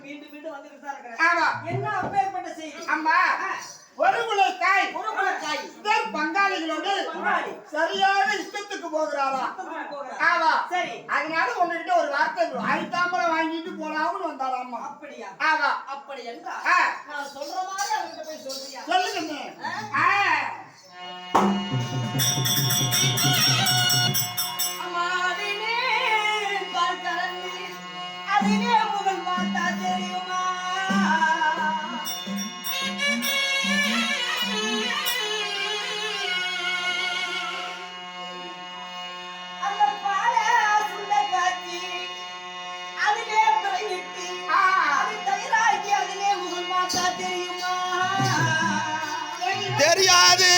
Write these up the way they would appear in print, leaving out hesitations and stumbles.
மீண்டும் மீண்டும் வந்துட்டு தான் இருக்கிறேன். ஆமா. என்ன அப்பேற்பட்ட செய்தி? அம்மா ஒரு முளை காய் இதர் பங்காளிகளோடு சரியான இஷ்டத்துக்கு போகிறாரா? ஆமா. சரி. அதனால உங்ககிட்ட ஒரு வார்த்தை அரித்தாம்பரம் வாங்கிட்டு போலாம்னு வந்தாராமா. அப்படியா? ஆமா. அப்படி என்றா நான் சொல்ற மாதிரி அவங்கிட்ட போய் சொல்றியா? சொல்லுங்க. அம்மாவினே பால் கறந்து அதிலே முகல் பார்த்தா தெரியுமா? அந்த பாலை சுண்ட காய்ச்சி அதிலே பிறங்கிட்டு அது தயிராக்கி அதிலே முகல் பார்த்தா தெரியுமா? தெரியாது.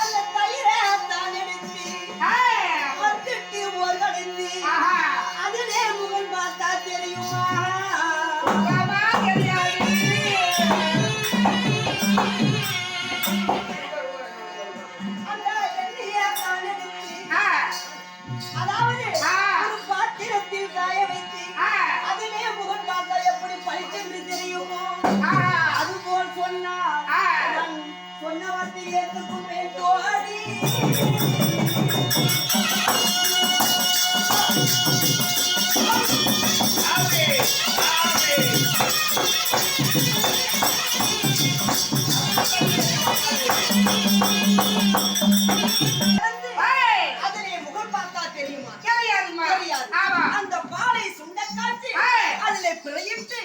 அந்த தயிரை தான் எடுத்து வச்சுட்டு ஒருகடைந்து அதிலே முகல் பார்த்தா தெரியுமா? அந்த எண்ணெயை தான் எடுத்து அதாவது ஒரு பாத்திரத்தில் காய வைத்து அதிலே முகல் பார்த்தா எப்படி பழிச்சென்று தெரியுமோ? அதுபோல் சொன்னார். நான் சொன்ன வார்த்தை ஏற்றுக்கொண்டேன் தோழி. அதிலே முகல் பார்த்தா தெரியுமா? தெரியாது. அந்த பாலை சுண்ட காய்ச்சி அதிலே பிழையிட்டு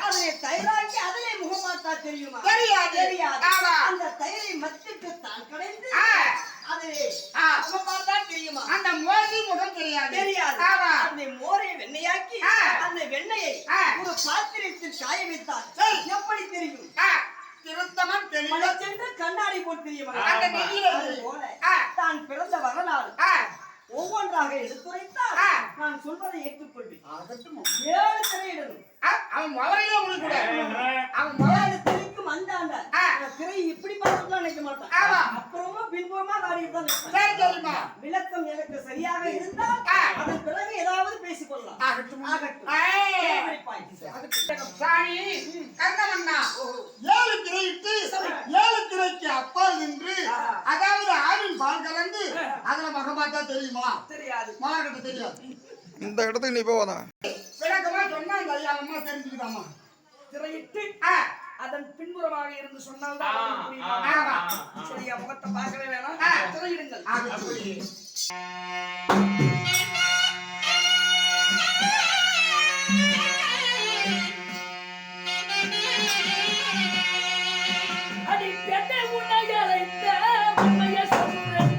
அதிலே தயிராக்கி அதிலே முகம் பார்த்தா தெரியுமா? தெரியாது. அந்த தயிரை மத்திட்டு தான் கடைந்து அதிலே முகம் பார்த்தா தெரியுமா? அந்த மோதி முகம் தெரியாது. அந்த மோரை வெண்ணையாக்கி அந்த வெண்ணையை ஒரு பாத்திரத்தில் காய வைத்தார். எப்படி தெரியும்? திருத்தமன் தெளிவா சென்று கண்ணாடி போல் தெரியுமா? அந்த நெய்யிலே போல தான் பிறந்த வரலாறு ஒவ்வொன்றாக எடுத்துரைத்தால் நான் சொல்வதை ஏற்றுக்கொள்வேன். 7 திரையிடணும். அவன் முதலிலே உங்களுக்கு கூட அவன் 7 திரைக்கும் அந்த திரை இப்படி பார்த்துலாம் நினைக்க மாட்டான். அப்புறமா பின்புறமா காடிட்டு தான் நினைப்பேன். விளக்கம் எனக்கு சரியாக இருந்தால் அதன் பிறகு ஏதாவது பேசிக்கொள்ளலாம். சாணி கந்தமண்ணா 7 திரையிட்டு 7 திரைக்கு அப்பால் நின்று அதாவது ஆவின் பால் கலந்து அதுல மகமாத்தா தெரியுமா? தெரியாது. மார்க்கிட்ட தெரியாது. இந்த இடத்துக்கு நீ போவாதா? விளக்கமா சொன்னா இந்த ஐயா அம்மா தெரிஞ்சுக்கிட்டாமா. திரையிட்டு அதன் பின்புறமாக இருந்து சொன்னால் தான் சரியா முகத்தை பார்க்கவே வேணாம். திரையிடுங்கள். அடி பெண்ணை உன்னை அழைத்த உண்மைய சொல்றேன்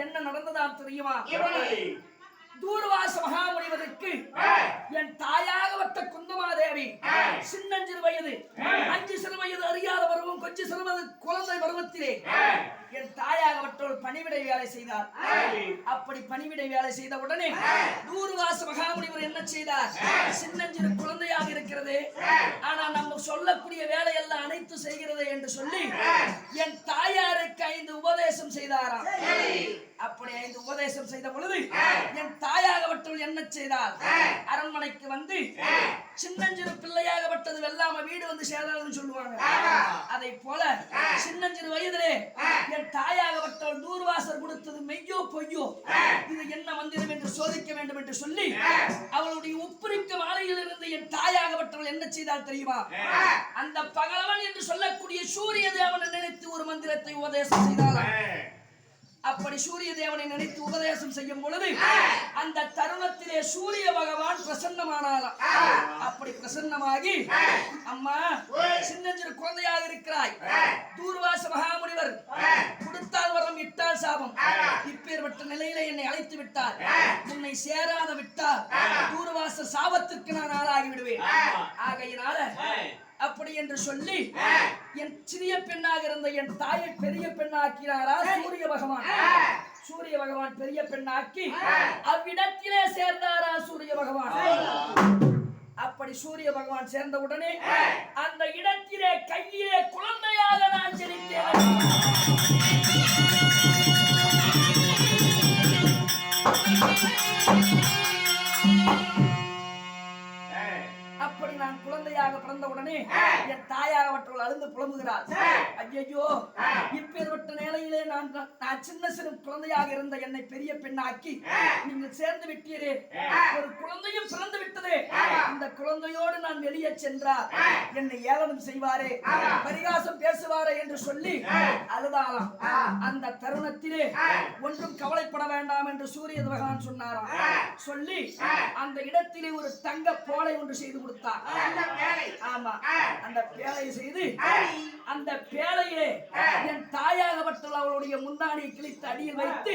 என்ன நடந்ததாம் தெரியுமா? தூர்வாச மகாமுனிவருக்கு என் தாயாகப்பட்ட குந்தமாதேவி சின்னஞ்சிறு வயது 5 சிறு வயது அறியாத பருவம் கொஞ்சம் சிறுவது குழந்தை பருவத்திலே என் தாயாகப்பட்டோர் பணிவிடை வேலை செய்தார். அப்படி பணிவிடை வேலை செய்த உடனே தூர்வாச மகாமுனிவர் என்ன செய்தார்? சின்னஞ்சிறு குழந்தையாக இருக்கிறது, ஆனா நம்ம சொல்லக்கூடிய வேலையெல்லாம் அனைத்து செய்கிறது என்று சொல்லி என் தாயாருக்கு 5 உபதேசம் செய்தாராம். அப்படி 5 உபதேசம் செய்த பொழுது என் தாயாகப்பட்டவள் என்ன செய்தார்? அரண்மனைக்கு வந்து சின்னஞ்சிறு பிள்ளையாகப்பட்டது வெள்ளாம வீடு வந்து சேதாரம்னு சொல்லுவாங்க. அதை போல சின்னஞ்சிறு வயதிலே என் தாயாகப்பட்டவள் தூர்வாசர் கொடுத்தது மெய்யோ பொய்யோ, இது என்ன மந்திரம் என்று சோதிக்க வேண்டும் என்று சொல்லி அவளுடைய உப்புரிக்க மாலையில் இருந்து என் தாயாகப்பட்டவள் என்ன செய்தால் தெரியுமா? அந்த பகலவன் என்று சொல்லக்கூடிய சூரிய தேவனை நினைத்து ஒரு மந்திரத்தை உபதேசம் செய்தாராம். அப்படி சூரிய தேவனை நினைத்து உபதேசம் செய்யும் பொழுது அந்த தருணத்திலே சூரிய பகவான் பிரசன்னமானாராம். அப்படி பிரசன்னமாகி, அம்மா சின்னஞ்சிறு குழந்தையாக இருக்கிறாய், தூர்வாச மகாமுனிவர் கொடுத்தால் வரம் இட்டால் சாபம், இப்பேற்பட்ட நிலையில என்னை அழைத்து விட்டார், உன்னை சேராத விட்டால் தூர்வாச சாபத்திற்கு நான் ஆளாகி விடுவேன். ஆகையினால அப்படி என்று சொல்லி என் சிறிய பெண்ணாக இருந்த என் தாயை பெரிய பெண்ணாக்கினாரா சூரிய பகவான். சூரிய பகவான் பெரிய பெண்ணாக்கி அவ்விடத்திலே சேர்ந்தாரா சூரிய பகவான். அப்படி சூரிய பகவான் சேர்ந்த உடனே அந்த இடத்திலே கையிலே குழந்தையாக நான் ஜனித்தேன். அப்படி நான் குழந்தையாக பிறந்த உடனே என் தாயாகவற்றவள் அழுந்து புலம்புகிறாள். ஐயோ, இப்பேற்பட்ட நிலையிலே நான் சின்ன சிறு குழந்தையாக இருந்த என்னை பெரிய பெண்ணாக்கி நீங்கள் சேர்ந்து விட்டீரே, ஒரு குழந்தையும் பிறந்து விட்டதே, இந்த குழந்தையோடு நான் வெளியே சென்றார் என்னை ஏளனம் செய்வாரே, பரிகாசம் பேசுவாரே என்று சொல்லி அழுதாலாம். அந்த தருணத்திலே ஒன்றும் கவலைப்பட வேண்டாம் என்று சூரிய பகவான் சொன்னாராம். சொல்லி அந்த இடத்திலே ஒரு தங்க போலை ஒன்று செய்து கொடுத்தார். ஆமா, அந்த பேழையை செய்து அந்த பேழையிலே என் தாயாகப்பட்டவள் அவளுடைய முந்தானியை கிழித்து அடியில் வைத்து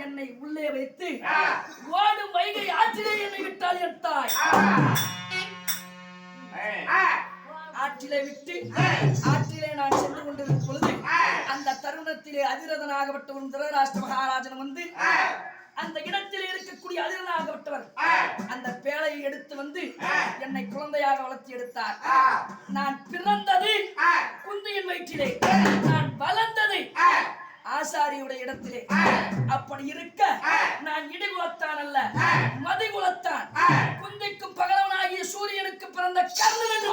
என்னை உள்ளே வைத்து ஓடும் வைகை ஆற்றிலே என்னை விட்டாள் என் தாய். ஆற்றிலே விட்டு ஆற்றிலே நான் சென்று கொண்டிருக்கும் பொழுது அந்த தருணத்திலே அதிரதனாகப்பட்டவன் திருதராஷ்டிர மகாராஜன் வந்து அந்த இடத்தில் இருக்கக்கூடிய அதிரனாகப்பட்டவர் அந்த பேழையை எடுத்து வந்து என்னை குழந்தையாக வளர்த்தி எடுத்தார். நான் பிறந்தது குந்தியின் வயிற்றிலே, நான் வளர்ந்தது ஆசாரியுடைய இடத்திலே. அப்படி இருக்க நான் இடிகுலத்தான் அல்ல, மதிகுலத்தான், குந்திக்கும் பகலவனாகிய சூரியனுக்கு பிறந்த கர்ணன் என்று